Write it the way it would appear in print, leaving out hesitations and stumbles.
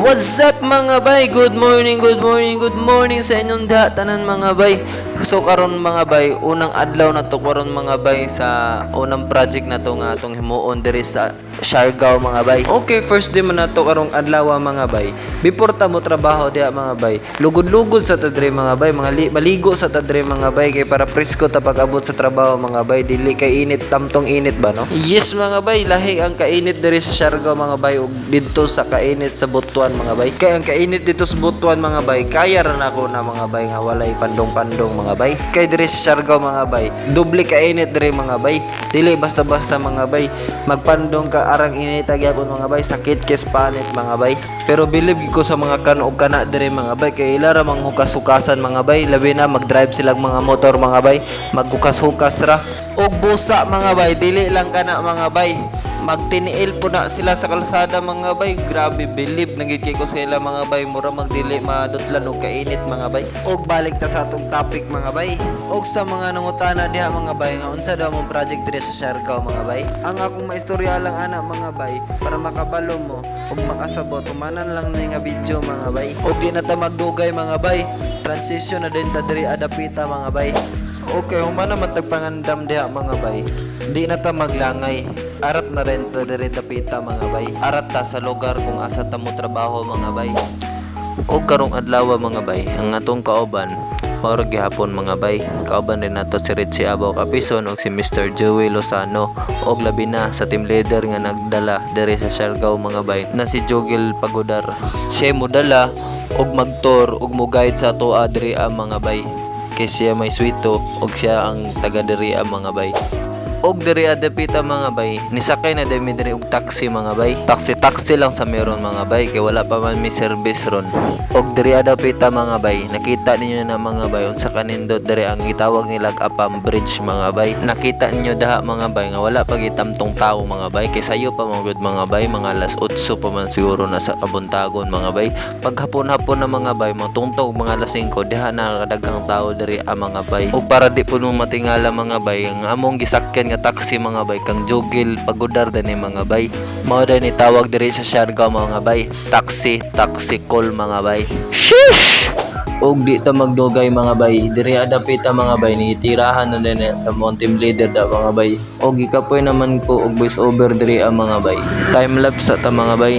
What's up mga bay? Good morning sa inyong tanan mga bay. So karon mga bay, unang adlaw na to karon mga bay sa unang project na to nga atong himuon diri sa Siargao mga bay. Okay, first day man na to karong adlaw mga bay. Before ta mo trabaho diha mga bay, lugod-lugod sa ta diri mga bay, maligo sa ta diri mga bay kay para presko ta pag-abot sa trabaho mga bay, dili kay init tamtong init ba no? Yes mga bay, lahi ang kainit diri sa Siargao mga bay ug didto sa kainit sa Butuan mga bay. Kay ang kainit dito sa Butuan mga bay, kaya ra nako na mga bay nga walay pandong-pandong mga bay. Kay diri sa Siargao mga bay, doble kainit diri mga bay. Dili basta-basta mga bay, magpandong ka arang init gyapon mga bay, sakit kes panit mga bay. Pero believe ko sa mga kanog kana diri mga bay, kay ila ra manghukas-hukasan mga bay, labi na mag-drive silang mga motor mga bay, maghukas-hukas ra og busa mga bay, dili lang kana mga bay. Magtiniil po na sila sa kalsada mga bay. Grabe, believe nagit kay ko sila mga bay, mura magdili madutlan og kainit mga bay. Og balik ta sa atong topic mga bay, og sa mga nangutana diha mga bay nga unsa daw mong project diri sa Siargao mga bay. Ang akong maistorya lang ana mga bay, para makabalo mo og makasabot tumanan lang ni nga video mga bay. Og di na ta magdugay mga bay, transition na din ta diri adapita mga bay. Okay, humana man tagpangandam diha mga bay, di na ta maglangay. Arat na rin ta diri dapita mga bay. Arat ta sa lugar kung asa ta mo trabaho mga bay. O karong adlaw mga bay, ang atong kauban mao gihapon mga bay. Kauban din nato si Richie Abaw Capison og si Mr. Joey Lozano, og labi na sa team leader nga nagdala diri sa Siargao mga bay na si Jogel Pagudar. Siya mo dala og magtor og mo guide sa ato diri mga bay. Kay siya may swito og siya ang taga diri mga bay. Og diri adapita mga bay, nisakay na dami diri og taxi mga bay. Taxi lang sa meron mga bay kay wala pa man may service ron. Og diri adapita mga bay, nakita ninyo na mga bay unsa kanindot diri ang gitawag nila Apam Bridge mga bay. Nakita ninyo daha mga bay nga wala pa gitamtong tawo mga bay kay sayo pa mga bay, mga alas 8 pa man siguro na sa kabuntagon mga bay. Paghapon-hapon na mga bay, matungtog mga alas 5 diha na kadaghang tawo diri mga bay. Og para di puno matingala mga bay, ang among gisakyan nga taxi mga bay kang Jogel Pagudar dani mga bay. Mao ni tawag diri sa Siargao mga bay, taxi call mga bay. Sheesh! Og di ta magdugay mga bay, diri adapita mga bay, ni tirahan na din sa team leader da mga bay. Og ikapoy naman ko og voice over diri mga bay. Time lapse ta mga bay.